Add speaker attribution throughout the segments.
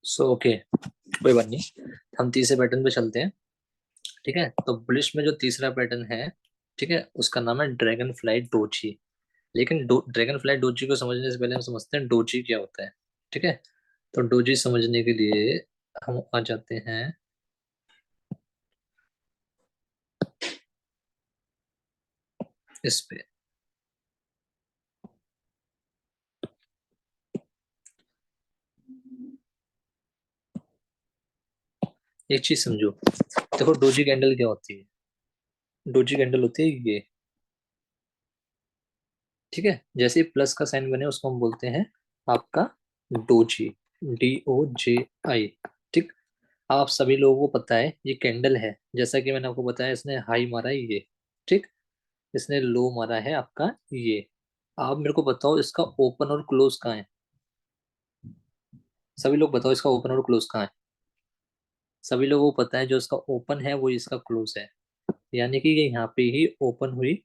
Speaker 1: Okay, कोई बात नहीं। हम तीसरे पैटर्न पे चलते हैं। ठीक है, तो बुलिश में जो तीसरा पैटर्न है, ठीक है, उसका नाम है ड्रैगन फ्लाई डोजी। लेकिन ड्रैगन फ्लाई डोजी को समझने से पहले हम समझते हैं डोजी क्या होता है। ठीक है, तो डोजी समझने के लिए हम आ जाते हैं इस पे। एक चीज समझो, देखो डोजी कैंडल क्या होती है। डोजी कैंडल होती है ये। ठीक है, जैसे प्लस का साइन बने उसको हम बोलते हैं आपका डोजी, DOJI। ठीक। आप सभी लोगों को पता है ये कैंडल है, जैसा कि मैंने आपको बताया, इसने हाई मारा है ये। ठीक। इसने लो मारा है आपका ये। आप मेरे को बताओ इसका ओपन और क्लोज कहाँ है। सभी लोग बताओ इसका ओपन और क्लोज कहाँ है। सभी लोगों को पता है जो इसका ओपन है वो इसका क्लोज है। यानी कि ये यहाँ पे ही ओपन हुई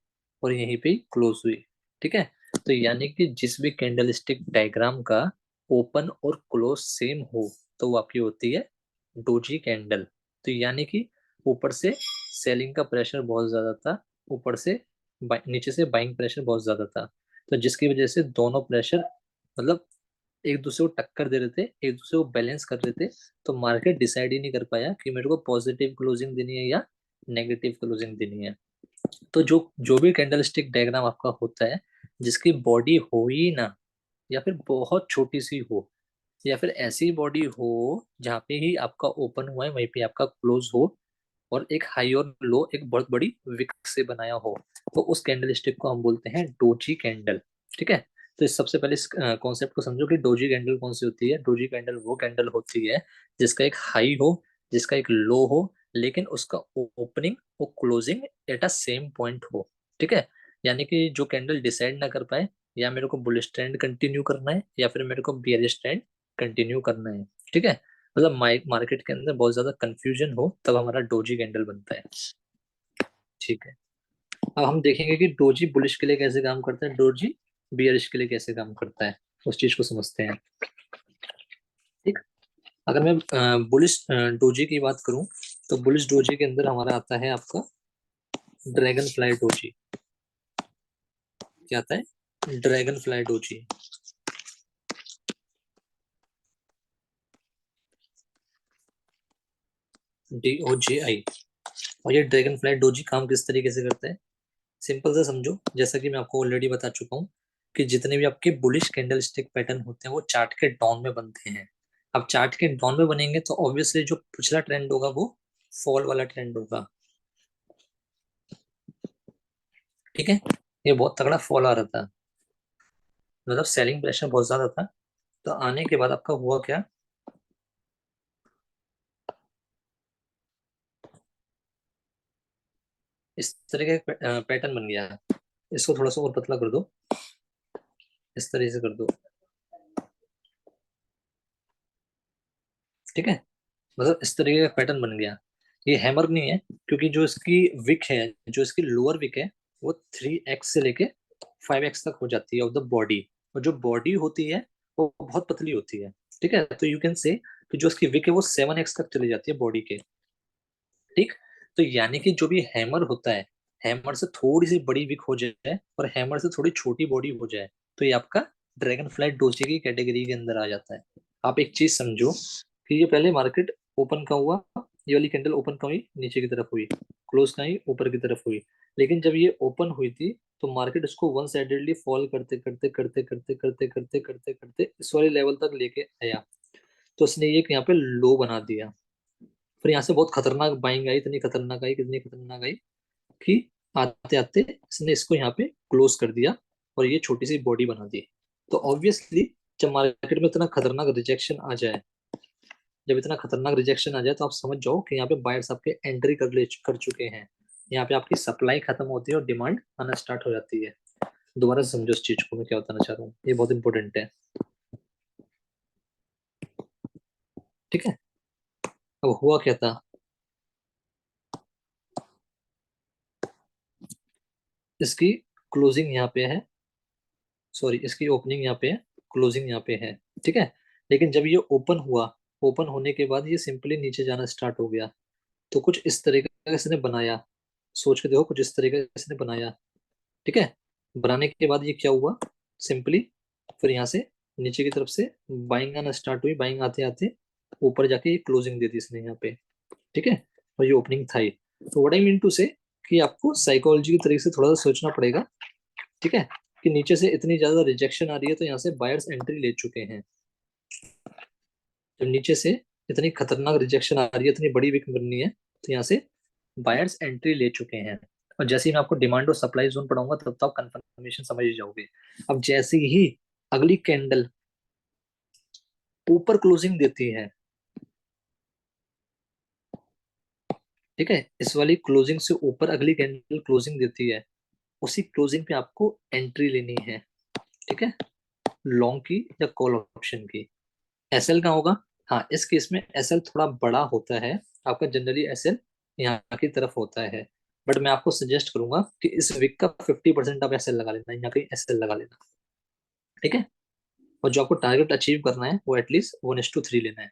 Speaker 1: और यहीं पे क्लोज हुई। ठीक है, तो यानी कि जिस भी कैंडल स्टिक डायग्राम का ओपन और क्लोज सेम हो तो वो आपकी होती है डोजी कैंडल। तो यानी कि ऊपर से सेलिंग का प्रेशर बहुत ज्यादा था, ऊपर से नीचे से बाइंग प्रेशर बहुत ज्यादा था। तो जिसकी वजह से दोनों प्रेशर मतलब एक दूसरे को टक्कर दे रहे थे, एक दूसरे को बैलेंस कर रहे थे। तो मार्केट डिसाइड ही नहीं कर पाया कि मेरे को पॉजिटिव क्लोजिंग देनी है या नेगेटिव क्लोजिंग देनी है। तो जो जो भी कैंडल स्टिक डायग्राम आपका होता है, जिसकी बॉडी हो ही ना, या फिर बहुत छोटी सी हो, या फिर ऐसी बॉडी हो जहाँ पे ही आपका ओपन हुआ है वहीं पे आपका क्लोज हो, और एक हाई और लो एक बहुत बड़ी विक से बनाया हो, तो उस कैंडल स्टिक को हम बोलते हैं डोजी कैंडल। ठीक है, तो इस सबसे पहले इस कॉन्सेप्ट को समझो कि डोजी कैंडल कौन सी होती है। डोजी कैंडल वो कैंडल होती है जिसका एक हाई हो, जिसका एक लो हो, लेकिन उसका ओपनिंग और closing at a same point हो। ठीक है, यानी कि जो कैंडल डिसाइड ना कर पाए या मेरे को बुलिश ट्रेंड कंटिन्यू करना है या फिर मेरे को बियरिश ट्रेंड कंटिन्यू करना है। ठीक है, मतलब मार्केट के अंदर बहुत ज्यादा कंफ्यूजन हो तब हमारा डोजी कैंडल बनता है। ठीक है, अब हम देखेंगे कि डोजी बुलिश के लिए कैसे काम करता है, डोजी बियरिश के लिए कैसे काम करता है, उस चीज को समझते हैं। ठीक। अगर मैं बुलिश डोजी की बात करूं, तो बुलिश डोजी के अंदर हमारा आता है आपका ड्रैगन फ्लाई डोजी। क्या आता है, ड्रैगन फ्लाई डोजी, DOJI। और ये ड्रैगन फ्लाई डोजी काम किस तरीके से करता है, सिंपल से समझो। जैसा कि मैं आपको ऑलरेडी बता चुका हूँ कि जितने भी आपके बुलिश कैंडल स्टिक पैटर्न होते हैं वो चार्ट के डाउन में बनते हैं। अब चार्ट के डाउन में बनेंगे तो ऑब्वियसली जो पिछला ट्रेंड होगा वो फॉल वाला ट्रेंड होगा। ठीक है, ये बहुत तगड़ा फॉल आ रहा था, मतलब सेलिंग प्रेशर बहुत ज्यादा था। तो आने के बाद आपका हुआ क्या, इस तरह का पैटर्न बन गया। इसको थोड़ा सा और पतला कर दो, इस तरह से कर दो। ठीक है, मतलब इस तरीके का पैटर्न बन गया। ये हैमर नहीं है, क्योंकि जो इसकी विक है, जो इसकी लोअर विक है, वो 3x से लेके 5x तक हो जाती है ऑफ द बॉडी। और जो बॉडी होती है वो बहुत पतली होती है। ठीक है, तो यू कैन से कि जो इसकी विक है वो 7x तक चली जाती है बॉडी के। ठीक। तो यानी कि जो भी हैमर होता है, हैमर से थोड़ी सी बड़ी विक हो जाए और हैमर से थोड़ी छोटी बॉडी हो जाए, तो ये आपका ड्रैगन फ्लाई डोजे की कैटेगरी के अंदर आ जाता है। आप एक चीज समझो कि ये पहले मार्केट ओपन का हुआ, ये वाली कैंडल ओपन का हुई नीचे की तरफ हुई, क्लोज का हुई ऊपर की तरफ हुई। लेकिन जब ये ओपन हुई थी तो मार्केट इसको वन साइडेडली फॉल करते करते करते करते करते करते करते करते इस वाले लेवल तक लेके आया। तो उसने ये यहाँ पे लो बना दिया। फिर यहाँ से बहुत खतरनाक बाइंग आई, इतनी खतरनाक आई, कितनी खतरनाक आई कि आते आते इसने इसको यहाँ पे क्लोज कर दिया और ये छोटी सी बॉडी बना दी। तो ऑब्वियसली जब मार्केट में इतना खतरनाक रिजेक्शन आ जाए, जब इतना खतरनाक रिजेक्शन आ जाए तो आप समझ जाओ कि यहाँ पे बायर्स आपके एंट्री कर चुके हैं। यहाँ पे आपकी सप्लाई खत्म होती है और डिमांड आना स्टार्ट हो जाती है। दोबारा से समझो इस चीज को मैं क्या बताना चाह रहा हूँ, ये बहुत इंपॉर्टेंट है। ठीक है, अब हुआ क्या था, इसकी क्लोजिंग यहाँ पे है, सॉरी इसकी ओपनिंग यहाँ पे है, क्लोजिंग यहाँ पे है, ठीक है। लेकिन जब ये ओपन हुआ, ओपन होने के बाद ये सिंपली नीचे जाना स्टार्ट हो गया। तो कुछ इस तरीके का इसने बनाया, सोच के देखो कुछ इस तरीके का इसने बनाया, ठीक है। बनाने के बाद ये क्या हुआ, सिंपली फिर यहाँ से नीचे की तरफ से बाइंग आना स्टार्ट हुई, बाइंग आते आते ऊपर जाके ये क्लोजिंग दे दी इसने यहाँ पे, ठीक है। और ये ओपनिंग था ही। तो व्हाट आई मीन टू से कि आपको साइकोलॉजी की तरीके से थोड़ा सा सोचना पड़ेगा, ठीक है। कि नीचे से इतनी ज्यादा रिजेक्शन आ रही है तो यहाँ से बायर्स एंट्री ले चुके हैं। जब नीचे से इतनी खतरनाक रिजेक्शन आ रही है, इतनी बड़ी विक बननी है, तो यहाँ से बायर्स एंट्री ले चुके हैं। और जैसे ही मैं आपको डिमांड और सप्लाई जोन पढ़ाऊंगा तब तो आप कंफर्मेशन समझ ही जाओगे। अब जैसे ही अगली कैंडल ऊपर क्लोजिंग देती है, ठीक है, इस वाली क्लोजिंग से ऊपर अगली कैंडल क्लोजिंग देती है, उसी क्लोजिंग पे आपको एंट्री लेनी है, ठीक है। लॉन्ग की या कॉल ऑप्शन की। एसएल का होगा, हाँ इस केस में एसएल थोड़ा बड़ा होता है, आपका जनरली एसएल यहाँ की तरफ होता है। बट मैं आपको सजेस्ट करूंगा कि इस वीक का 50% आप एसएल लगा लेना, यहाँ कहीं एसएल लगा लेना, ठीक है। और जो आपको टारगेट अचीव करना है वो एटलीस्ट 1:3 लेना है।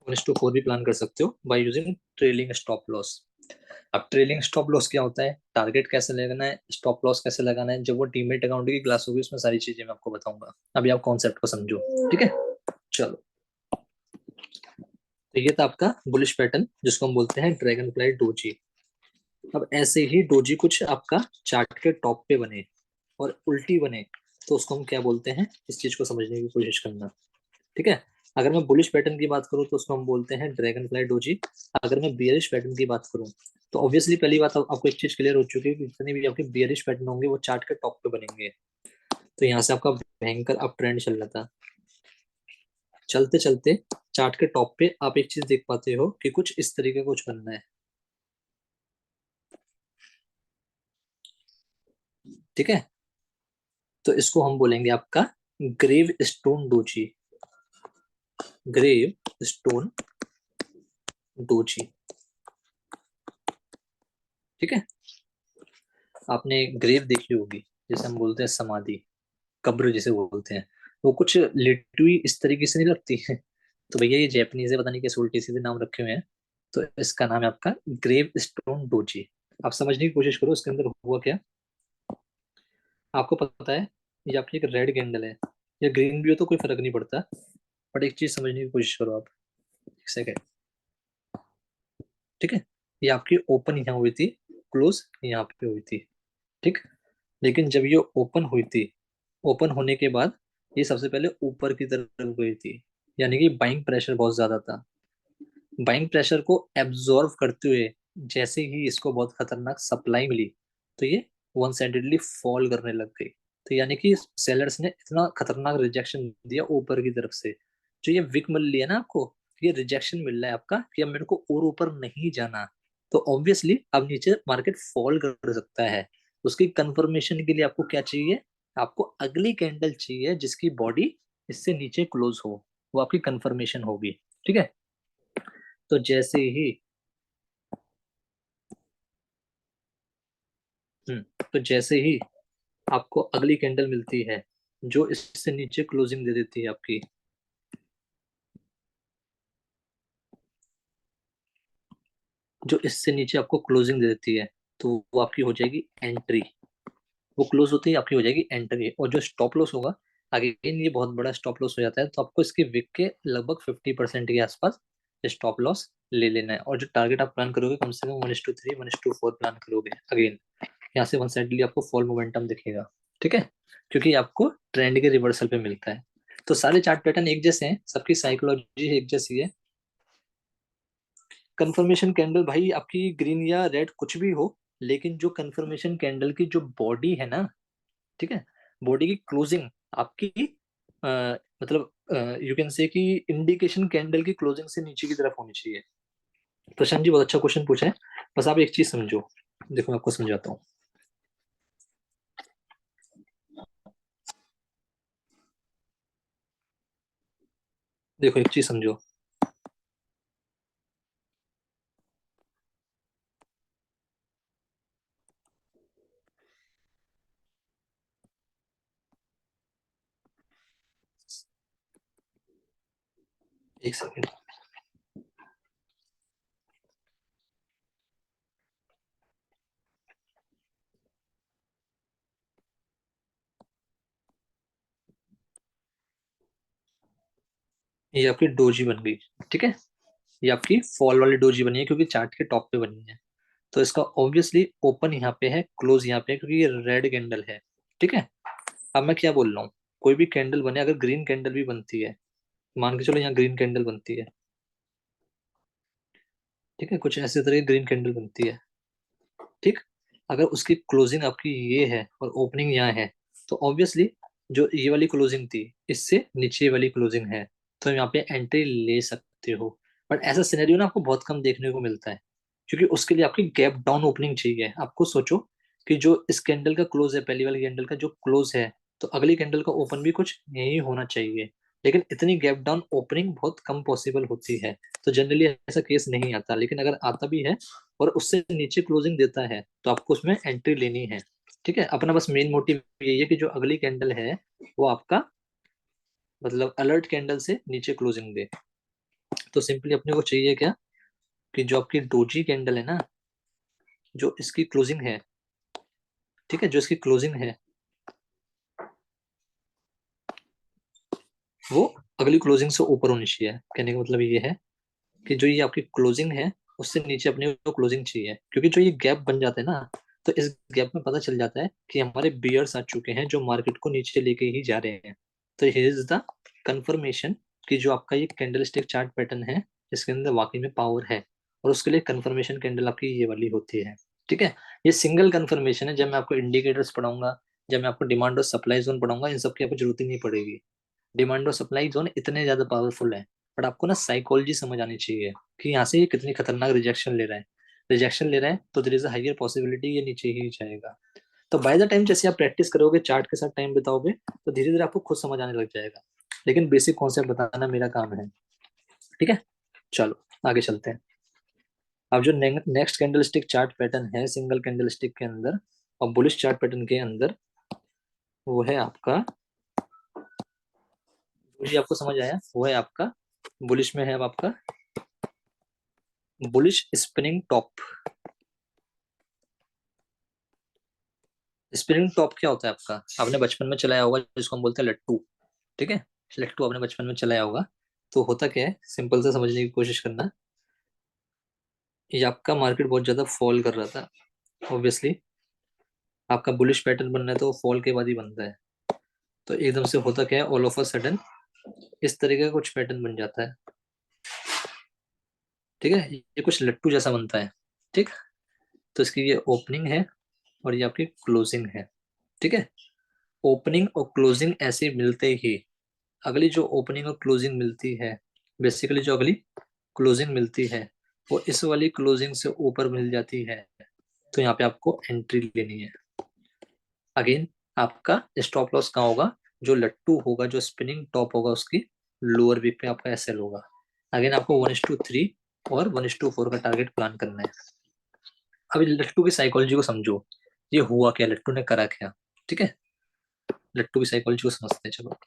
Speaker 1: 1:4 भी प्लान कर सकते हो by using trailing stop loss. अब ट्रेलिंग स्टॉप लॉस क्या होता है, टारगेट कैसे लगाना है, स्टॉप लॉस कैसे लगाना है, जब वो डीमेट अकाउंट की क्लास होगी उसमें सारी चीजें मैं आपको बताऊंगा। अभी आप कॉन्सेप्ट को समझो, ठीक है। चलो, तो ये था आपका बुलिश पैटर्न जिसको हम बोलते हैं ड्रैगन फ्लाई डोजी। अब ऐसे ही डोजी कुछ आपका चार्ट के टॉप पे बने और उल्टी बने तो उसको हम क्या बोलते हैं, इस चीज को समझने की कोशिश करना, ठीक है। अगर मैं बुलिश पैटर्न की बात करूं तो उसको हम बोलते हैं ड्रैगन फ्लाई डोजी। अगर मैं बियरिश पैटर्न की बात करूं तो ऑब्वियसली पहली बात आपको एक चीज क्लियर हो चुकी है कि जितने भी आपके बियरिश पैटर्न होंगे वो चार्ट के टॉप पे बनेंगे। तो यहाँ से आपका भयंकर अप ट्रेंड चल रहा था, चलते चलते चार्ट के टॉप पे आप एक चीज देख पाते हो कि कुछ इस तरीके का कुछ बनना है, ठीक है। तो इसको हम बोलेंगे आपका gravestone doji, gravestone doji, ठीक है। आपने ग्रेव देखी होगी, जैसे हम बोलते हैं समाधि, कब्र जिसे बोलते हैं, वो कुछ लेटी हुई इस तरीके से नहीं लगती है। तो भैया ये जैपनीज है, पता नहीं कैसे उल्टे सीधे नाम रखे हुए हैं। तो इसका नाम है आपका ग्रेव स्टोन डोजी। आप समझने की कोशिश करो इसके अंदर हुआ क्या। आपको पता है ये आपकी एक रेड कैंडल है या ग्रीन भी हो तो कोई फर्क नहीं पड़ता, बट एक चीज समझने की कोशिश करो आप, एक सेकेंड, ठीक है। ये आपकी ओपन यहाँ हुई थी, क्लोज यहाँ पे हुई थी, ठीक। लेकिन जब ये ओपन हुई थी, ओपन होने के बाद ये सबसे पहले ऊपर की तरफ गई थी, यानी कि बाइंग प्रेशर बहुत ज्यादा था। बाइंग प्रेशर को एब्जॉर्व करते हुए जैसे ही इसको बहुत खतरनाक सप्लाई मिली तो ये वन साइडेडली फॉल करने लग गई। तो यानी कि सेलर्स ने इतना खतरनाक रिजेक्शन दिया ऊपर की तरफ से, जो ये विक मिल लिया ना आपको, ये रिजेक्शन मिल रहा है आपका कि अब मेरे को और ऊपर नहीं जाना। तो ऑब्वियसली अब नीचे मार्केट फॉल कर सकता है। उसकी कंफर्मेशन के लिए आपको क्या चाहिए, आपको अगली कैंडल चाहिए जिसकी बॉडी इससे नीचे क्लोज हो, वो आपकी कंफर्मेशन होगी, ठीक है। तो जैसे ही तो जैसे ही आपको अगली कैंडल मिलती है जो इससे नीचे क्लोजिंग दे देती है आपकी, जो इससे नीचे आपको क्लोजिंग दे देती है, तो वो आपकी हो जाएगी एंट्री। वो क्लोज होती ही आपकी हो जाएगी एंट्री। और जो स्टॉप लॉस होगा, अगेन ये बहुत बड़ा स्टॉप लॉस हो जाता है, तो आपको इसके विक के लगभग 50% के आसपास स्टॉप लॉस ले लेना है। और जो टारगेट आप प्लान करोगे कम से कम 1:3 1:4 प्लान करोगे। अगेन यहाँ से वन साइडली आपको फॉल मोमेंटम दिखेगा, ठीक है, क्योंकि आपको ट्रेंड के रिवर्सल पे मिलता है। तो सारे चार्ट पैटर्न एक जैसे हैं, सबकी साइकोलॉजी एक जैसी है। कंफर्मेशन कैंडल भाई आपकी ग्रीन या रेड कुछ भी हो, लेकिन जो कंफर्मेशन कैंडल की जो बॉडी है ना, ठीक है, बॉडी की क्लोजिंग आपकी मतलब यू कैन से कि इंडिकेशन कैंडल की क्लोजिंग से नीचे की तरफ होनी चाहिए। प्रशांत जी बहुत अच्छा क्वेश्चन पूछा है। बस आप एक चीज समझो, देखो मैं आपको समझाता हूँ। देखो एक चीज समझो, एक सेकेंड। ये आपकी डोजी बन गई, ठीक है। ये आपकी फॉल वाली डोजी बनी है क्योंकि चार्ट के टॉप पे बनी है। तो इसका ऑब्वियसली ओपन यहाँ पे है, क्लोज यहाँ पे है, क्योंकि ये रेड कैंडल है, ठीक है। अब मैं क्या बोल रहा हूँ, कोई भी कैंडल बने, अगर ग्रीन कैंडल भी बनती है, मान के चलो यहाँ ग्रीन कैंडल बनती है, ठीक है, कुछ ऐसे तरह की ग्रीन कैंडल बनती है, ठीक। अगर उसकी क्लोजिंग आपकी ये है और ओपनिंग यहाँ है, तो ऑब्वियसली जो ये वाली क्लोजिंग थी इससे नीचे वाली क्लोजिंग है, तो यहाँ पे एंट्री ले सकते हो। बट ऐसा सिनेरियो ना आपको बहुत कम देखने को मिलता है, क्योंकि उसके लिए आपकी गैप डाउन ओपनिंग चाहिए। आपको सोचो कि जो इस कैंडल का क्लोज है, पहली वाली कैंडल का जो क्लोज है, तो अगली कैंडल का ओपन भी कुछ यही होना चाहिए। लेकिन इतनी गैप डाउन ओपनिंग बहुत कम पॉसिबल होती है, तो जनरली ऐसा केस नहीं आता। लेकिन अगर आता भी है और उससे नीचे क्लोजिंग देता है, तो आपको उसमें एंट्री लेनी है, ठीक है। अपना बस मेन मोटिव यही है कि जो अगली कैंडल है वो आपका मतलब अलर्ट कैंडल से नीचे क्लोजिंग दे। तो सिंपली अपने को चाहिए क्या, कि जो आपकी डोजी कैंडल है ना, जो इसकी क्लोजिंग है, ठीक है, जो इसकी क्लोजिंग है वो अगली क्लोजिंग से ऊपर होनी चाहिए। कहने का मतलब ये है कि जो ये आपकी क्लोजिंग है उससे नीचे अपने को क्लोजिंग चाहिए, क्योंकि जो ये गैप बन जाते हैं ना, तो इस गैप में पता चल जाता है कि हमारे बियर्स आ चुके हैं जो मार्केट को नीचे लेके ही जा रहे हैं। तो हियर इज द कंफर्मेशन कि जो आपका ये कैंडलस्टिक चार्ट पैटर्न है इसके अंदर वाकई में पावर है। और उसके लिए कंफर्मेशन कैंडल आपकी ये वाली होती है, ठीक है। ये सिंगल कंफर्मेशन है। जब मैं आपको इंडिकेटर्स पढ़ाऊंगा, जब मैं आपको डिमांड और सप्लाई जोन पढ़ाऊंगा, इन सब की आपको जरूरत ही नहीं पड़ेगी। डिमांड और सप्लाई जोन इतने ज्यादा पावरफुल है, बट आपको ना साइकोलॉजी समझ आनी चाहिए कि यहाँ से ये कितनी खतरनाक रिजेक्शन ले रहा है। रिजेक्शन ले रहा है तो there is a higher possibility ये नीचे ही जाएगा। तो बाय द टाइम जैसे आप प्रैक्टिस करोगे, चार्ट के साथ टाइम बिताओगे, तो धीरे धीरे आपको खुद समझ आने लग जाएगा। लेकिन बेसिक कॉन्सेप्ट बताना मेरा काम है, ठीक है। चलो आगे चलते हैं। अब जो नेक्स्ट कैंडलस्टिक चार्ट पैटर्न है सिंगल कैंडलस्टिक के अंदर और बुलिश चार्ट पैटर्न के अंदर, वो है आपका, मुझे आपको समझ आया, वो है आपका बुलिश में है अब आपका bullish spinning top. Spinning top क्या होता है आपका, आपने बचपन में चलाया होगा जिसको हम बोलते हैं लट्टू, ठीक है। लट्टू आपने बचपन में चलाया होगा। तो होता क्या है, सिंपल से समझने की कोशिश करना। ये आपका मार्केट बहुत ज्यादा फॉल कर रहा था, ऑब्वियसली आपका बुलिश पैटर्न बनना है तो फॉल के बाद ही बनता है। तो एकदम से होता क्या है, ऑल ऑफ अ सडन इस तरीके का कुछ पैटर्न बन जाता है, ठीक है। ये कुछ लट्टू जैसा बनता है, ठीक। तो इसकी ये ओपनिंग है और ये आपकी क्लोजिंग है, ठीक है। ओपनिंग और क्लोजिंग ऐसे मिलते ही अगली जो ओपनिंग और क्लोजिंग मिलती है, बेसिकली जो अगली क्लोजिंग मिलती है वो इस वाली क्लोजिंग से ऊपर मिल जाती है। तो यहाँ पे आपको एंट्री लेनी है। अगेन आपका स्टॉप लॉस कहाँ होगा, जो लट्टू होगा, जो स्पिनिंग टॉप होगा उसकी लोअर वीक पे आपका एसएल होगा। अगेन आपको 1:3 और 1:4 का टारगेट प्लान करना है। अभी लट्टू की साइकोलॉजी को समझो, ये हुआ क्या, लट्टू ने करा क्या, ठीक है। लट्टू की साइकोलॉजी को समझते हैं, चलो।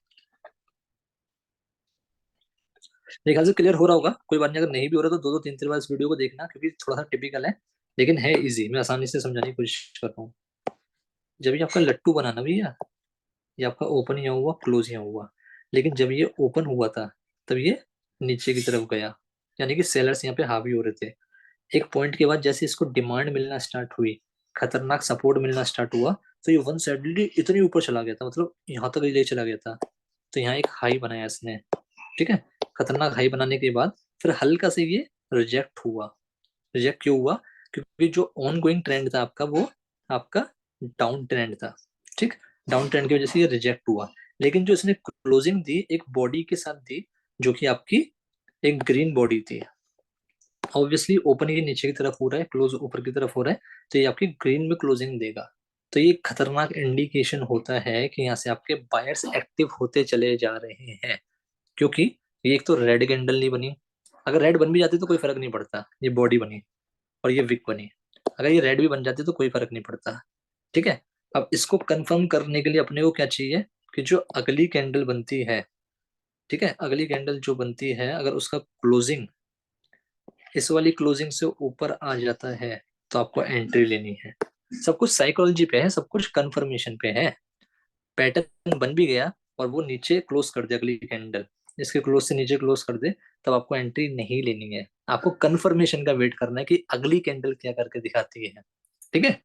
Speaker 1: मेरे ख्याल से क्लियर हो रहा होगा, कोई बात नहीं। अगर नहीं भी हो रहा तो दो दो तीन तीन बार इस वीडियो को देखना, क्योंकि थोड़ा सा टिपिकल है, लेकिन है इजी। मैं आसानी से समझाने की कोशिश कर रहा हूँ। जब ये आपका लट्टू बना ना भैया, ये आपका ओपन यहाँ हुआ, क्लोज यहाँ हुआ, लेकिन जब ये ओपन हुआ था तब ये नीचे की तरफ गया, यानी कि सेलर्स यहाँ पे हावी हो रहे थे। एक पॉइंट के बाद जैसे इसको डिमांड मिलना स्टार्ट हुई, खतरनाक सपोर्ट मिलना स्टार्ट हुआ, तो ये वन साइडली इतनी ऊपर चला गया था, मतलब यहाँ तक ले चला गया था। तो यहाँ एक हाई बनाया इसने, ठीक है। खतरनाक हाई बनाने के बाद फिर हल्का से ये रिजेक्ट हुआ। रिजेक्ट क्यों हुआ, क्योंकि जो ऑन गोइंग ट्रेंड था आपका वो आपका डाउन ट्रेंड था, ठीक। डाउन ट्रेंड की वजह से ये रिजेक्ट हुआ। लेकिन जो इसने क्लोजिंग दी एक बॉडी के साथ दी, जो कि आपकी एक ग्रीन बॉडी थी। ऑब्वियसली ओपन ये नीचे की तरफ हो रहा है, क्लोज ऊपर की तरफ हो रहा है, तो ये आपकी ग्रीन में क्लोजिंग देगा। तो ये खतरनाक इंडिकेशन होता है कि यहाँ से आपके बायर्स एक्टिव होते चले जा रहे हैं, क्योंकि ये एक तो रेड कैंडल नहीं बनी। अगर रेड बन भी जाती तो कोई फर्क नहीं पड़ता, ये बॉडी बनी और ये विक बनी। अगर ये रेड भी बन जाती तो कोई फर्क नहीं पड़ता, ठीक है। अब इसको कंफर्म करने के लिए अपने को क्या चाहिए, कि जो अगली कैंडल बनती है ठीक है, अगली कैंडल जो बनती है अगर उसका क्लोजिंग इस वाली क्लोजिंग से ऊपर आ जाता है तो आपको एंट्री लेनी है। सब कुछ साइकोलॉजी पे है, सब कुछ कंफर्मेशन पे है। पैटर्न बन भी गया और वो नीचे क्लोज कर दे अगली कैंडल, इसके क्लोज से नीचे क्लोज कर दे, तब आपको एंट्री नहीं लेनी है। आपको कंफर्मेशन का वेट करना है कि अगली कैंडल क्या करके दिखाती है। ठीक है,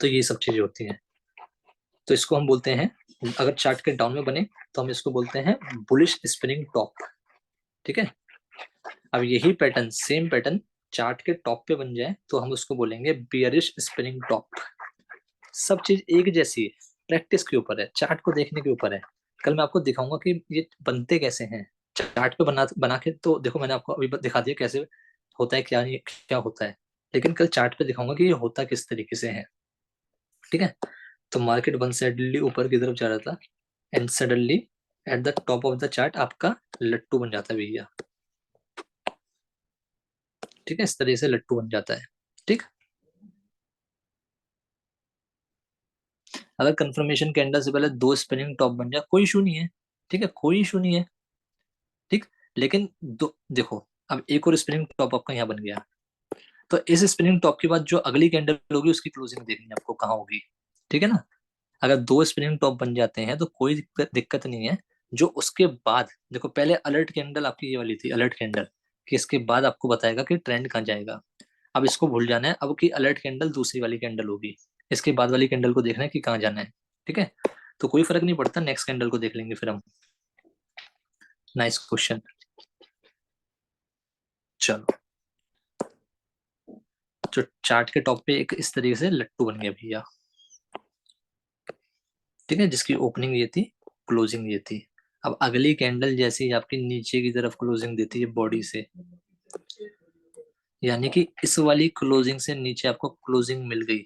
Speaker 1: तो ये सब चीजें होती हैं। तो इसको हम बोलते हैं, अगर चार्ट के डाउन में बने तो हम इसको बोलते हैं बुलिश स्पिनिंग टॉप। ठीक है, अब यही पैटर्न, सेम पैटर्न चार्ट के टॉप पे बन जाए तो हम उसको बोलेंगे बियरिश स्पिनिंग टॉप। सब चीज एक जैसी है, प्रैक्टिस के ऊपर है, चार्ट को देखने के ऊपर है। कल मैं आपको दिखाऊंगा कि ये बनते कैसे हैं। चार्ट पे बना बना के तो देखो, मैंने आपको अभी दिखा दिया कैसे होता है, क्या ये क्या होता है, लेकिन कल चार्ट पे दिखाऊंगा कि ये होता किस तरीके से है। ठीक है, तो मार्केट वन साइडली ऊपर की तरफ जा रहा था and suddenly at the top of the chart आपका लट्टू बन जाता है भैया। ठीक है, इस तरीके से लट्टू बन जाता है। ठीक, अगर कंफर्मेशन कैंडल से पहले दो स्पिनिंग टॉप बन जाए कोई इशू नहीं है। ठीक है, कोई इशू नहीं है। ठीक, लेकिन दो देखो, अब एक और स्पिनिंग टॉप आपका यहाँ बन गया, तो इस स्पिनिंग टॉप के बाद जो अगली कैंडल होगी उसकी क्लोजिंग देखनी है आपको कहाँ होगी। ठीक है ना, अगर दो स्पिनिंग टॉप बन जाते हैं तो कोई दिक्कत नहीं है। जो उसके बाद देखो, पहले अलर्ट कैंडल आपकी ये वाली थी, अलर्ट कैंडल, कि इसके बाद आपको बताएगा कि ट्रेंड कहाँ जाएगा। अब इसको भूल जाना है, अब की अलर्ट कैंडल दूसरी वाली कैंडल होगी, इसके बाद वाली कैंडल को देखना है कि कहाँ जाना है। ठीक है, तो कोई फर्क नहीं पड़ता, नेक्स्ट कैंडल को देख लेंगे फिर हम। Nice question. चलो, तो चार्ट के टॉप पे एक इस तरीके से लट्टू बन गया भैया। ठीक है, जिसकी ओपनिंग ये थी, क्लोजिंग ये थी। अब अगली कैंडल जैसे ही आपकी नीचे की तरफ क्लोजिंग देती है बॉडी से, यानी कि इस वाली क्लोजिंग से नीचे आपको क्लोजिंग मिल गई,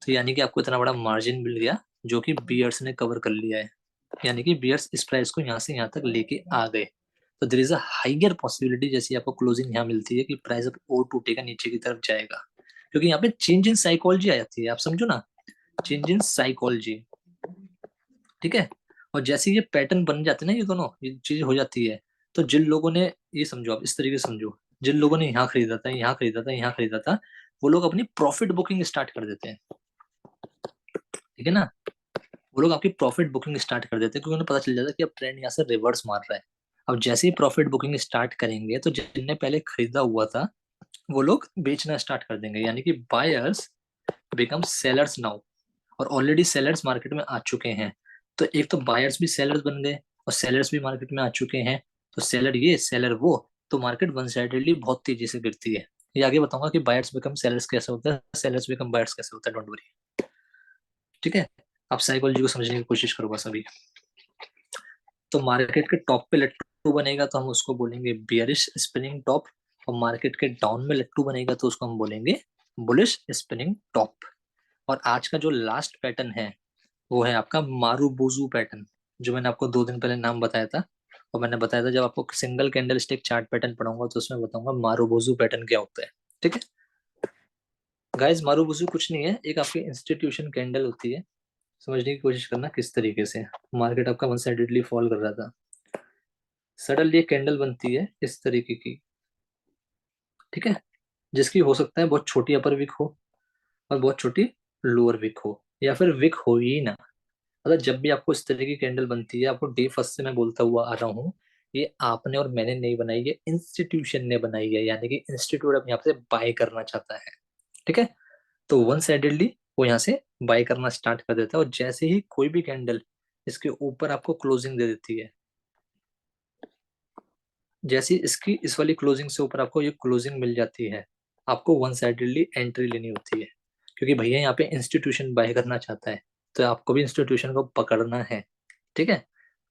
Speaker 1: तो यानी कि आपको इतना बड़ा मार्जिन मिल गया जो कि बियर्स ने कवर कर लिया है। यानी कि बियर्स इस प्राइस को यहाँ से यहाँ तक लेके आ गए। तो there is a higher possibility, जैसे आपको क्लोजिंग यहाँ मिलती है, कि प्राइस अब और टूटेगा, नीचे की तरफ जाएगा, क्योंकि यहाँ पे चेंज इन साइकोलॉजी आ जाती है। आप समझो ना, चेंज इन साइकोलॉजी। ठीक है, और जैसे ये पैटर्न बन जाते हैं ना, ये दोनों ये चीज हो जाती है, तो जिन लोगों ने, ये समझो आप इस तरीके से समझो, जिन लोगों ने यहाँ खरीदा था, यहाँ खरीदा था, यहाँ खरीदा था, वो लोग अपनी प्रॉफिट बुकिंग स्टार्ट कर देते हैं। ठीक है ना, वो लोग आपकी प्रॉफिट बुकिंग स्टार्ट कर देते हैं, क्योंकि उन्हें पता चल जाता है कि अब ट्रेंड यहाँ से रिवर्स मार रहा है। अब जैसे ही प्रॉफिट बुकिंग स्टार्ट करेंगे तो जिनने पहले खरीदा हुआ था वो लोग बेचना स्टार्ट कर देंगे, यानी कि बायर्स बिकम सेलर्स नाउ। और ऑलरेडी सेलर्स मार्केट में आ चुके हैं, तो एक तो बायर्स भी सेलर्स बन गए और सेलर्स भी मार्केट में आ चुके हैं, तो सेलर ये सेलर वो, तो मार्केट वन साइडेडली बहुत तेजी से गिरती है। ये आगे बताऊंगा कि बायर्स बिकम सेलर्स कैसे होता है, सेलर्स बिकम बायर्स कैसे होता है, डोंट वरी। ठीक है, आप साइकोलॉजी को समझने की कोशिश करो बस अभी। तो मार्केट के टॉप पे लट्टू बनेगा तो हम उसको बोलेंगे बियरिश स्पिनिंग टॉप, और मार्केट के डाउन में लट्टू बनेगा तो उसको हम बोलेंगे बुलिश स्पिनिंग टॉप। और आज का जो लास्ट पैटर्न है वो है आपका मारूबोजू पैटर्न, जो मैंने आपको 2 दिन पहले नाम बताया था। और मैंने बताया था जब आपको single candle stick chart pattern पढ़ाऊंगा तो उसमें बताऊंगा मारूबोजू पैटर्न क्या होता है। ठीक है गाइस, मारूबोजू कुछ नहीं है, एक आपकी इंस्टीट्यूशन कैंडल होती है। समझने की कोशिश करना किस तरीके से मार्केट आपका वन साइडेडली फॉल कर रहा था, सडनली एक कैंडल बनती है इस तरीके की। ठीक है, जिसकी हो सकता है बहुत छोटी अपर विक हो और बहुत छोटी लोअर विक हो, या फिर विक हो ही ना। मतलब जब भी आपको इस तरह की कैंडल बनती है, आपको डे फर्स्ट से मैं बोलता हुआ आ रहा हूँ, ये आपने और मैंने नहीं बनाई, ये इंस्टीट्यूशन ने बनाई है, यानी कि इंस्टीट्यूट अब यहाँ से बाय करना चाहता है। ठीक है, तो वन साइडेडली वो यहाँ से बाय करना स्टार्ट कर देता है, और जैसे ही कोई भी कैंडल इसके ऊपर आपको क्लोजिंग दे देती है, जैसी इसकी इस वाली क्लोजिंग से ऊपर आपको ये क्लोजिंग मिल जाती है, आपको वन साइडेडली एंट्री लेनी होती है, क्योंकि भैया यहाँ पे इंस्टीट्यूशन बाय करना चाहता है, तो आपको भी इंस्टीट्यूशन को पकड़ना है। ठीक है,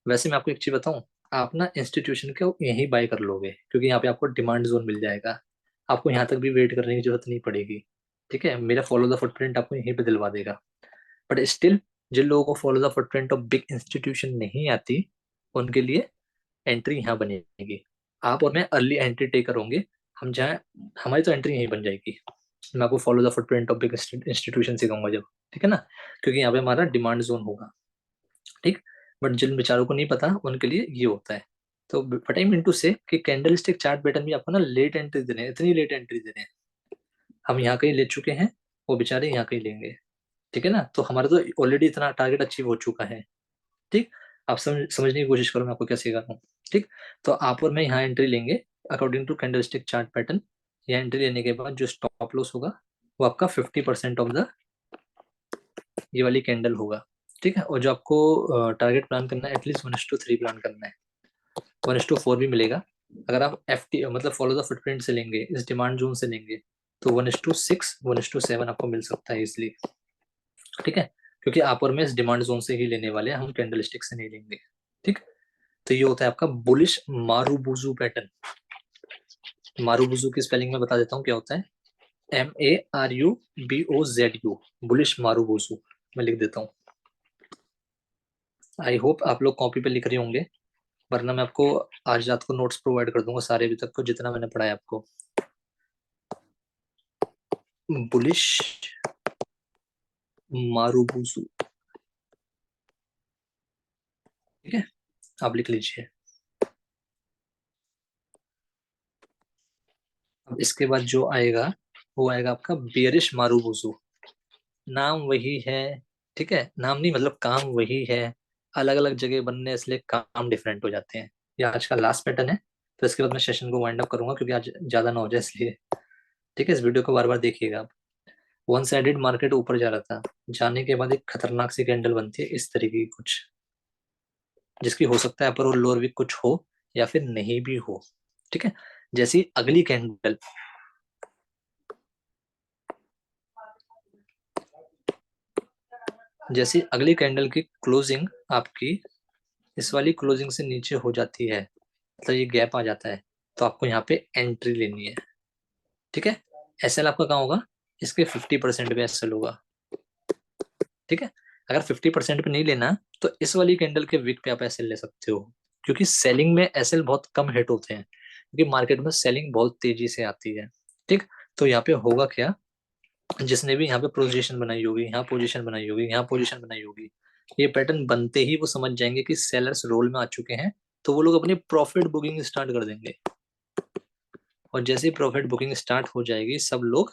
Speaker 1: वैसे मैं आपको एक चीज बताऊं, आप ना इंस्टीट्यूशन को यहीं बाय कर लोगे, क्योंकि यहाँ पे आपको डिमांड जोन मिल जाएगा, आपको यहाँ तक भी वेट करने की जरूरत नहीं पड़ेगी। ठीक है, मेरा फॉलो द फुटप्रिंट आपको यहीं पे दिलवा देगा। बट स्टिल, जिन लोगों को follow the footprint of big institution नहीं आती, उनके लिए एंट्री यहाँ बनेगी। आप और मैं अर्ली एंट्री टेकर होंगे, हम जहाँ, हमारी तो एंट्री यहीं बन जाएगी। मैं आपको follow the footprint of big institution सिखाऊंगा जब। ठीक है ना, क्योंकि यहाँ पे हमारा डिमांड जोन होगा। ठीक, बट जिन बेचारों को नहीं पता उनके लिए ये होता है। तो व्हाट आई मीन टू से कि कैंडलस्टिक चार्ट पैटर्न भी आपको ना लेट एंट्री दे रहे हैं, इतनी लेट एंट्री दे रहे हैं। हम यहाँ कहीं ले चुके हैं, वो बेचारे यहाँ कहीं लेंगे। ठीक है ना, तो हमारा तो ऑलरेडी इतना टारगेट अचीव हो चुका है। ठीक, आप समझने की कोशिश करो मैं आपको क्या सिखा रहा हूँ। ठीक, तो आप और मैं यहाँ एंट्री लेंगे according to candlestick chart pattern. यहाँ एंट्री लेने के बाद जो स्टॉप लॉस होगा वो आपका 50% ऑफ द ये वाली कैंडल होगा। ठीक है, और जो आपको टारगेट प्लान करना है एटलीस्ट 1:3 प्लान करना है, 1:4 भी मिलेगा। अगर आप FT मतलब फॉलो द फुटप्रिंट से लेंगे, इस डिमांड जोन से लेंगे, तो 1:6 1:7 आपको मिल सकता है इसलिए। ठीक है, क्योंकि आप और मैं इस डिमांड जोन से ही लेने वाले हैं, हम कैंडलस्टिक से नहीं लेंगे। ठीक, तो ये होता है आपका बुलिश मारूबुजू पैटर्न। मारूबुजू की स्पेलिंग में बता देता हूँ क्या होता है, MARUBOZU, बुलिश मारूबुजू। मैं लिख देता हूँ, आई होप आप लोग कॉपी पे लिख रहे होंगे, वरना मैं आपको आज रात को नोट्स प्रोवाइड कर दूंगा सारे अभी तक को जितना मैंने पढ़ाया आपको। बुलिश मारूबुजू, ठीक है, आप लिख लीजिए। अब इसके बाद जो आएगा वो आएगा आपका बेरिश मारूबुजू। नाम वही है, ठीक है, नाम नहीं मतलब काम वही है, अलग अलग जगह बनने इसलिए काम डिफरेंट हो जाते हैं। ये आज का लास्ट पैटर्न है, तो इसके बाद मैं सेशन को वाइंड अप करूंगा क्योंकि आज ज्यादा ना हो जाए इसलिए। ठीक है, इस वीडियो को बार बार देखिएगा आप। वन साइडेड मार्केट ऊपर जा रहा था, जाने के बाद एक खतरनाक सी कैंडल बनती है इस तरीके की कुछ, जिसकी हो सकता है अपर और लोअर भी कुछ हो या फिर नहीं भी हो। ठीक है, जैसी अगली कैंडल, जैसी अगली कैंडल की क्लोजिंग आपकी इस वाली क्लोजिंग से नीचे हो जाती है, मतलब ये गैप आ जाता है, तो आपको यहाँ पे एंट्री लेनी है। ठीक है, SL आपका कहाँ होगा, इसके 50% पे SL होगा। ठीक है, अगर 50% पे नहीं लेना तो इस वाली कैंडल के विक पे आप SL ले सकते हो, क्योंकि सेलिंग में SL बहुत कम हिट होते हैं, क्योंकि मार्केट में सेलिंग बहुत तेजी से आती है। ठीक, तो यहाँ पे होगा क्या, जिसने भी यहाँ पे पोजीशन बनाई होगी, यहाँ पोजीशन बनाई होगी, यहाँ पोजीशन बनाई होगी, ये पैटर्न बनते ही वो समझ जाएंगे कि सेलर्स रोल में आ चुके हैं, तो वो लोग अपनी प्रॉफिट बुकिंग स्टार्ट कर देंगे। और जैसे ही प्रॉफिट बुकिंग स्टार्ट हो जाएगी, सब लोग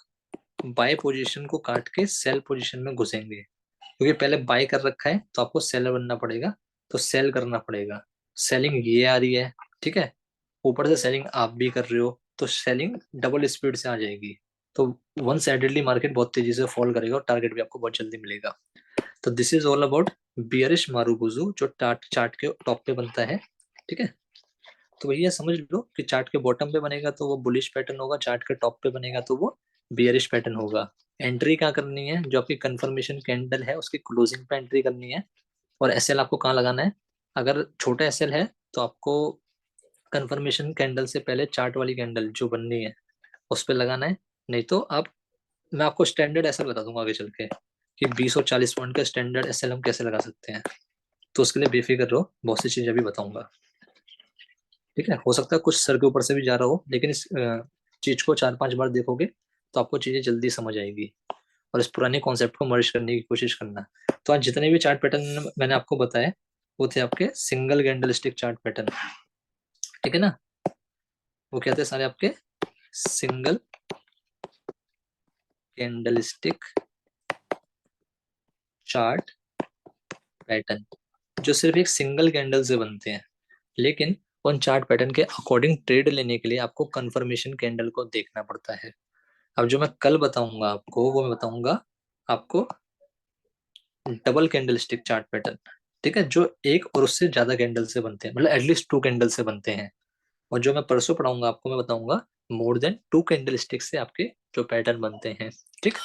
Speaker 1: बाय पोजीशन को काट के सेल पोजीशन में घुसेंगे, क्योंकि पहले बाय कर रखा है तो आपको सेलर बनना पड़ेगा, तो सेल करना पड़ेगा। सेलिंग ये आ रही है, ठीक है, ऊपर से सेलिंग आप भी कर रहे हो, तो सेलिंग डबल स्पीड से आ जाएगी, तो वन साइडेडली मार्केट बहुत तेजी से फॉल करेगा और टारगेट भी आपको बहुत जल्दी मिलेगा। तो this is all about bearish marubozu जो चार्ट के टॉप पे बनता है। ठीक है, तो भैया समझ लो कि चार्ट के बॉटम पे बनेगा तो वो बुलिश पैटर्न होगा, चार्ट के टॉप पे बनेगा तो वो बियरिश पैटर्न होगा। एंट्री क्या करनी है, जो आपकी कंफर्मेशन कैंडल है उसकी क्लोजिंग पे एंट्री करनी है। और SL आपको कहाँ लगाना है, अगर छोटा SL है तो आपको कंफर्मेशन कैंडल से पहले चार्ट वाली कैंडल जो बननी है उस पर लगाना है। नहीं तो आप, मैं आपको स्टैंडर्ड SL बता दूंगा आगे चल के कि 20 और 40 पॉइंट का स्टैंडर्ड SL हम कैसे लगा सकते हैं, तो उसके लिए बेफिक्र रहो, बहुत सी चीजें भी बताऊंगा। ठीक है, हो सकता है कुछ सर के ऊपर से भी जा रहा हो, लेकिन इस चीज को 4-5 बार देखोगे तो आपको चीजें जल्दी समझ आएगी, और इस पुराने कॉन्सेप्ट को मर्ज करने की कोशिश करना। तो आज जितने भी चार्ट पैटर्न मैंने आपको बताए वो थे आपके single candle stick chart pattern. ठीक है ना, वो क्या थे सारे आपके single candle stick chart pattern, जो सिर्फ एक सिंगल कैंडल से बनते हैं, लेकिन उन चार्ट पैटर्न के अकॉर्डिंग ट्रेड लेने के लिए आपको कंफर्मेशन कैंडल को देखना पड़ता है। अब जो मैं कल बताऊंगा आपको वो मैं बताऊंगा आपको double candle stick chart pattern. ठीक है, जो एक और उससे ज्यादा कैंडल से बनते हैं, मतलब एटलीस्ट 2 कैंडल से बनते हैं। और जो मैं परसों पढ़ाऊंगा आपको मैं बताऊंगा मोर देन 2 कैंडल स्टिक से आपके जो पैटर्न बनते हैं। ठीक,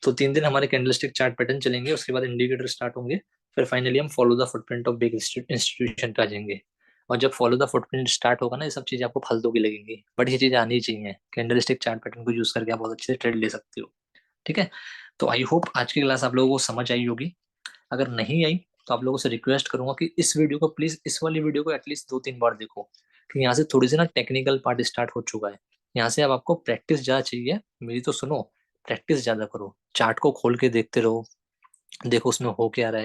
Speaker 1: तो 3 दिन हमारे कैंडल स्टिक चार्ट पैटर्न चलेंगे, उसके बाद इंडिकेटर स्टार्ट होंगे, फिर फाइनली हम follow the footprint of big institution पे आ जाएंगे। और जब फॉलो द फुटप्रिंट स्टार्ट होगा ना, ये सब चीजें आपको फालतू की लगेंगी, बट ये चीजें आनी चाहिए, कैंडल स्टिक चार्ट पैटर्न को यूज करके आप बहुत अच्छे से ट्रेड ले सकते हो। ठीक है, तो आई होप आज की क्लास आप लोगों को समझ आई होगी। अगर नहीं आई तो आप लोगों से रिक्वेस्ट करूंगा कि इस वीडियो को प्लीज, इस वाली वीडियो को एटलीस्ट 2-3 बार देखो, कि यहाँ से थोड़ी सी ना टेक्निकल पार्ट स्टार्ट हो चुका है। यहाँ से अब आपको प्रैक्टिस ज्यादा चाहिए, मेरी तो सुनो, प्रैक्टिस ज्यादा करो, चार्ट को खोल के देखते रहो, देखो उसमें हो क्या रहा है,